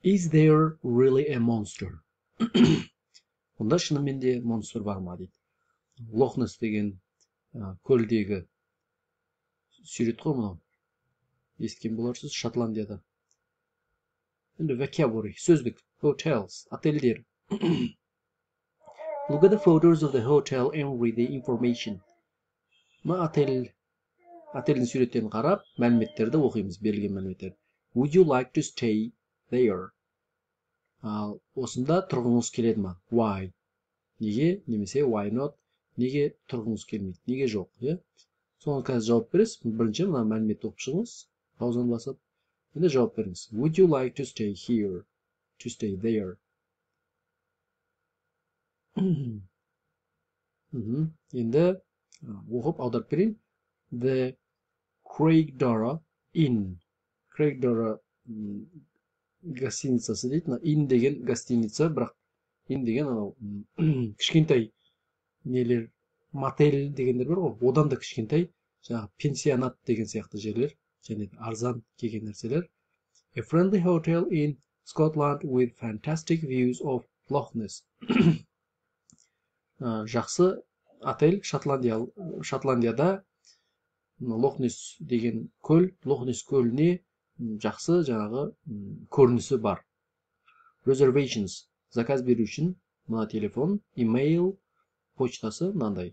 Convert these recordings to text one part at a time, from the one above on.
Is there really a monster? Онда шынымен де монстр бар ма дейді. Лохнес деген көлдегі сурет қой мынау. Естіген боларсыз Шотландияда. Енді vocabulary, сөздік. Hotels, отельдер. Look at the photos of the hotel and read the information. Отельдің суреттерін қарап, мәліметтерді оқимыз, берілген мәліметтер. Would you like to stay there? Ал осында тұрғыңыз келеді ма? Why? Неге? Немесе why not? Неге тұрғыңыз келмейді? Неге жоқ? Соны қазір жауап бересіз. Бірінші мына мәліметті оқып шығыңыз. Паузаны басып. Енді жауап беріңіз. Would you like to stay here? To stay there? Енді оқып аударып берейін. The Craigdara Inn. Craigdara гостиницасы дейді. Inn деген гостиница, бірақ inn деген анау кішкентай нелер, мотель дегендер бар ғой. Одан да кішкентай, жаңағы пенсионат деген сияқты жерлер, және арзан келген нәрселер. A friendly hotel in Scotland with fantastic views of Loch Ness. Жақсы отель Шотландияда Лохнес деген көл, Лохнес көліне жақсы жаңағы көрінісі бар. Reservations, заказ беру үшін мына телефон, email, почтасы мынандай,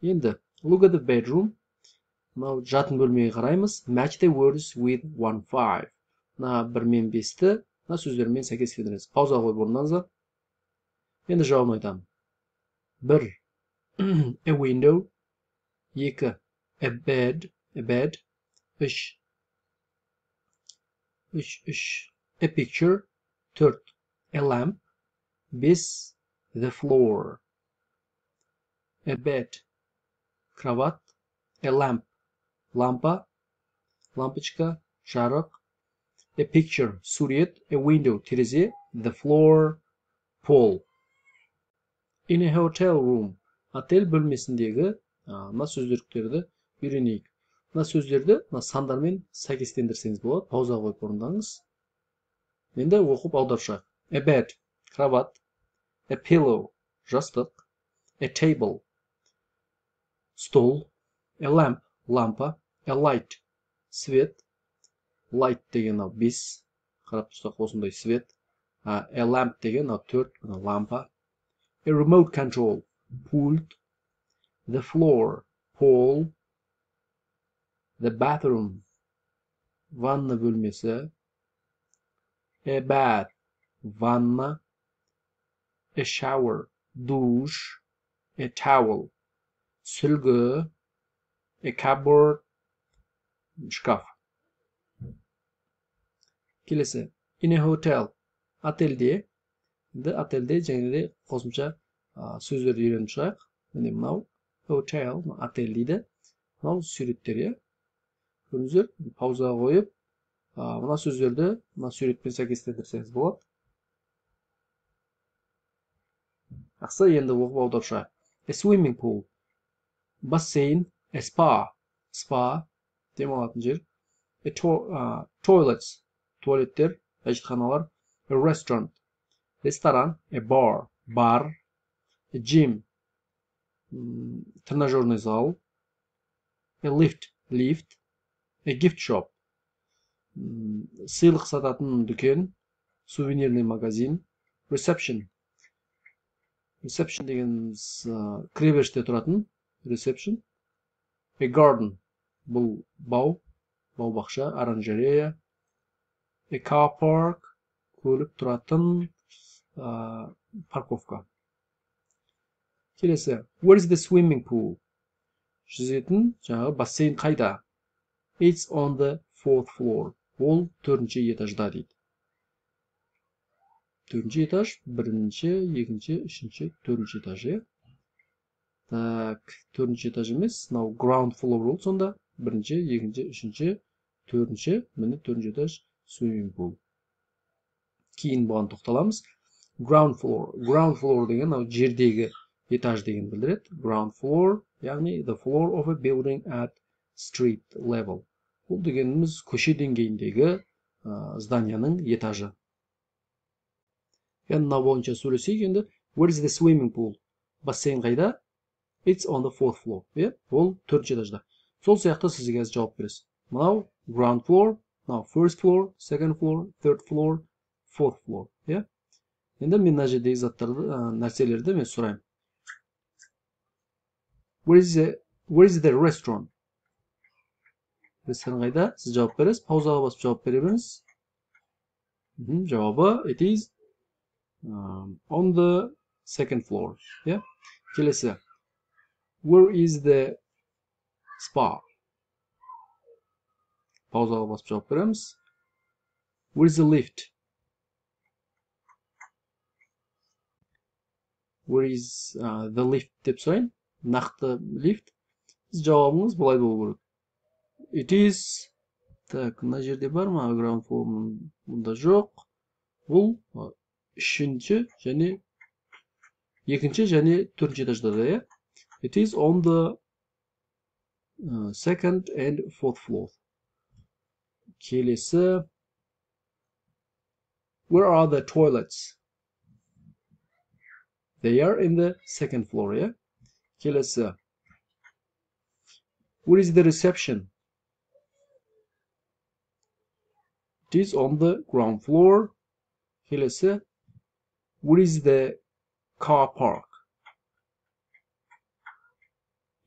Енді look at the bedroom. Мынау жатын бөлмеге қараймыз. Match the words with 1-5. Мына 1 мен 5-ті мына сөздермен сәйкестендіріңіз. Пауза қойып орныңызға. Енді жауабын айтамын. 1. A window. 2. A bed. 3. A picture. 4. A lamp. 5. The floor. A bed. Kravat. A lamp. Lampa. Лампочка. Жарық. A picture. Сурет. A window. Терезе. The floor. Pole. In a hotel room. Отель бөлмесіндегі мына сөздерді үйренейік. Мына сөздерді сандармен сәйкестендірсеңіз болады. Пауза қойып орындаңыз. Енді оқып аударып. A bed. Кроват. A pillow. Жастық. A table. Стол. A lamp. Лампа. A light. Свет. Light деген 5. Қарап тұрсақ осындай свет. A lamp деген 4. Лампа. A remote control. Пульт. The floor. Pole. The bathroom. Ванна бөлмесі. A bath. Ванна. A shower. Душ. A towel. Сүлгі. A cupboard. Шкаф. Келесі. In a hotel. Отельде. Отельде және қосымша сөздерді үйреніп шығайық. Міне мынау hotel, отель дейді. Мынау суреттер, Көріңіздер, пауза қойып, мына сөздерді мына суретпен сәйкестендірсеңіз болады. Жақсы, енді оқып аударып шығайық. A swimming pool. Бассейн. A spa. Spa. Демалатын жер. A toilets. Туалеттер, әжетханалар. A restaurant. Ресторан. A bar. Бар. A gym. Тренажерный зал. A lift. Lift. A gift shop. Сыйлық сататын дүкен. Сувенирный магазин. Reception. Reception деген кіреберісте тұратын. Reception. A garden. Бұл бау. Бау-бақша. Оранжерея. A car park. Көлік тұратын парковка. Келесі. Where is the swimming pool? Жүзетін жаңағы бассейн қайда? It's on the 4th floor. Ол 4-ші этажда дейді. 4-ші этаж, 1-ші, 2-ші, 3-ші, 4-ші этажы. Так, 4-ші этаж емес, now ground floor ол сонда. 1-ші, 2-ші, 3-ші, 4-ші, міне 4-ші этаж swimming pool. Кейін бұған тоқталамыз. Ground floor. Ground floor деген жердегі этаж деген білдіреді. Ground floor, яғни the floor of a building at street level. Бұл дегеніміз көше деңгейіндегі зданияның этажы. Енді мына бойынша сөйлесейік енді. Where is the swimming pool? Бассейн қайда? It's on the 4th floor. Ол 4-ші этажда. Сол сияқты сіз қазір жауап бересіз. Мынау ground floor, мынау first floor, second floor, third floor, fourth floor. Енді мен мына жердегі заттарды, нәрселерді мен сұраймын. Where is the restaurant? Ресторан қайда? Сіз жауап бересіз. Паузаға басып жауап бере беріңіз. Жауабы it is on the second floor. Келесі. Where is the spa? Паузаға басып жауап береміз. Where is the lift? Where is the lift деп сұрайын. Нақты лифт. Сіз жауабыңыз бұлай болу керек. It is. Так, мына жерде бар ма? Ground floor мұнда жоқ. Бұл 3-ші және 2-ші және 4-ші этажда да. It is on the second and fourth floor. Келесі. Where are the toilets? They are in the second floor. Келесі. Where is the reception? It is on the ground floor. Келесі. Where is the car park?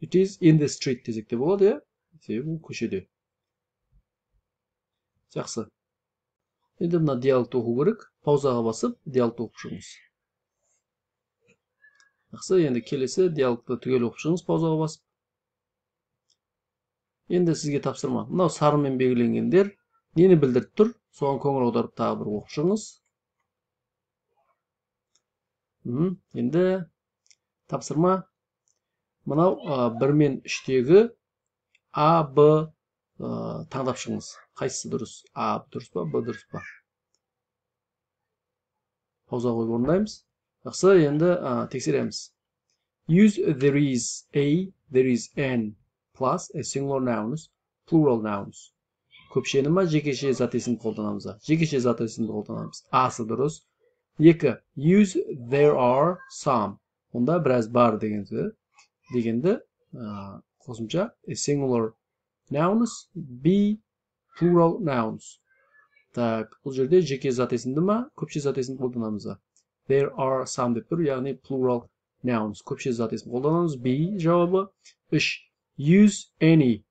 It is in the street десек те болады, себебі көшеде. Жақсы. Енді мына диалогты оқу керек. Паузаға басып, диалогты оқып шығыңыз. Жақсы, енді келесі диалогты түгел оқып шығыңыз паузаға басып. Енді сізге тапсырма. Мынау сарымен белгіленгендер нені білдіріп тұр? Соған көңіл аударып тағы бір оқып шығыңыз. Енді тапсырма. Мынау 1 мен 3-тегі А, Б таңдап шығыңыз. Қайсысы дұрыс? А дұрыс па, Б дұрыс па? Пауза қойып орындаймыз. Жақсы, енді тексереміз. Use there is a, there is an plus a singular nouns, plural nouns. Көпшені ма, жекеше зат есімді қолданамыз. Жекеше зат есімді қолданамыз. Асы дұрыс. 2. Use there are some. Онда біраз бар дегенді қосымша a singular nouns, b plural nouns. Так, бұл жерде жеке зат есімді ма, көпше зат есімді қолданамыз. There are some деп тұр, яғни plural nouns. Көпше зат есімді қолданамыз. B жауабы. 3. Use any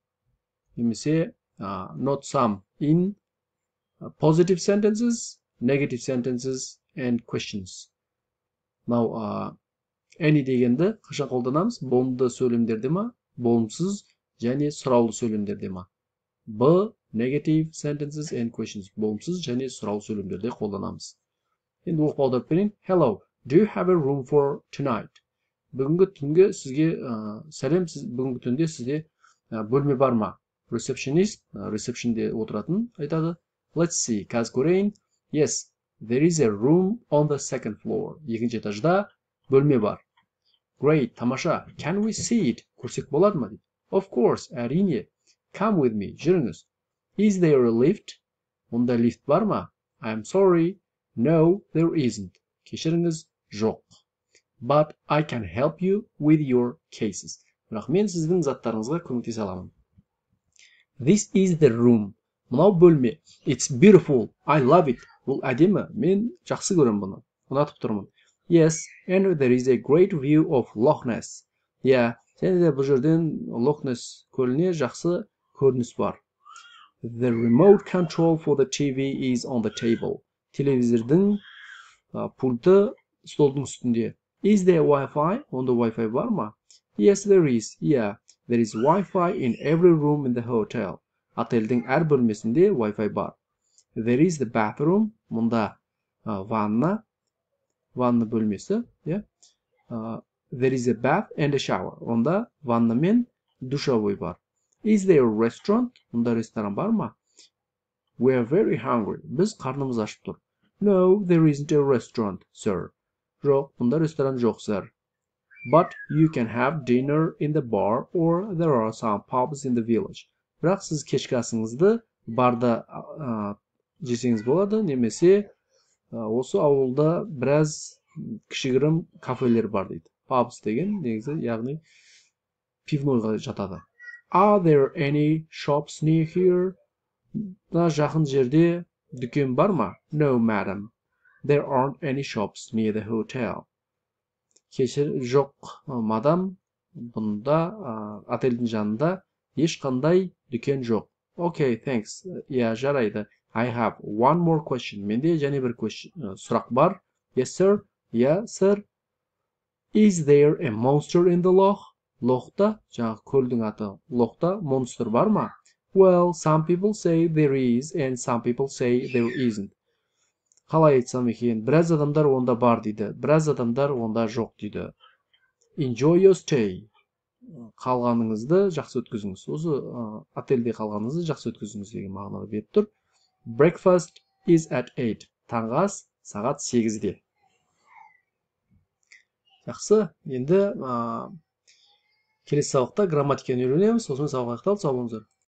немесе not some in positive sentences, negative sentences and questions. Now, any дегенді қашан қолданамыз? Болымды сөйлемдерде ма, болымсыз және сұраулы сөйлемдерде ма? B. Negative sentences and questions. Болымсыз және сұраулы сөйлемдерде қолданамыз. Енді оқып аударып берейін. Hello, do you have a room for tonight? Бүгінгі түнге сізге сәлем, бүгінгі түнде сізде бөлме бар ма? Receptionist, receptionде отыратын айтады. Let's see, қазір көрейін. Yes, there is a room on the second floor. 2-ші этажда бөлме бар. Great, тамаша. Can we see it? Көрсек болады ма? Of course, әрине. Come with me, жүріңіз. Is there a lift? Онда лифт бар ма? I'm sorry. No, there isn't. Кешіріңіз, жоқ. But I can help you with your cases. Бірақ мен сіздің заттарыңызға көмектесе аламын. This is the room. Мынау бөлме. It's beautiful. I love it. Бұл әдемі. Мен жақсы көрем бұны. Ұнатып тұрмын. Yes, and there is a great view of Loch Ness. Және де бұл жерден Loch Ness көліне жақсы көрініс бар. The remote control for the TV is on the table. Телевизордың пульті столдың үстінде. Is there Wi-Fi? Онда Wi-Fi бар ма? Yes, there is. There is Wi-Fi in every room in the hotel. Отельдің әр бөлмесінде Wi-Fi бар. There is the bathroom. Мұнда ванна бөлмесі. There is a bath and a shower. Онда ванна мен душевой бар. Is there a restaurant? Онда ресторан бар ма? We are very hungry. Біз қарнымыз ашып тұр. No, there isn't a restaurant, sir. Жоқ, мұнда ресторан жоқ, sir. But you can have dinner in the bar or there are some pubs in the village. Бірақ сіз кешкі асыңызды барда жесеңіз болады, немесе осы ауылда біраз кішігірім кафелер бар дейді. Pubs деген негізі яғни пивнойға жатады. Are there any shops near here? Жақын жерде дүкен бар ма? No, madam. There aren't any shops near the hotel. Жоқ, мадам, бұнда отельдің жанында ешқандай дүкен жоқ. Okay, thanks. Yeah, жарайды. I have one more question. Менде және бір сұрақ бар. Yes, sir. Yeah, sir. Is there a monster in the loch? Лохта, жаңағы көлдің аты лохта, монстр бар ма? Well, some people say there is, and some people say there isn't. Қалай айтсам екен, біраз адамдар онда бар дейді, біраз адамдар онда жоқ дейді. Enjoy your stay. Қалғаныңызды жақсы өткізіңіз. Осы отельде қалғаныңызды жақсы өткізіңіз деген мағынаны беріп тұр. Breakfast is at 8. Таңғы ас сағат 8-де. Жақсы, енді келесі сабақта грамматиканы үйренеміз. Осымен сабақ аяқталды. Сау болыңыздар.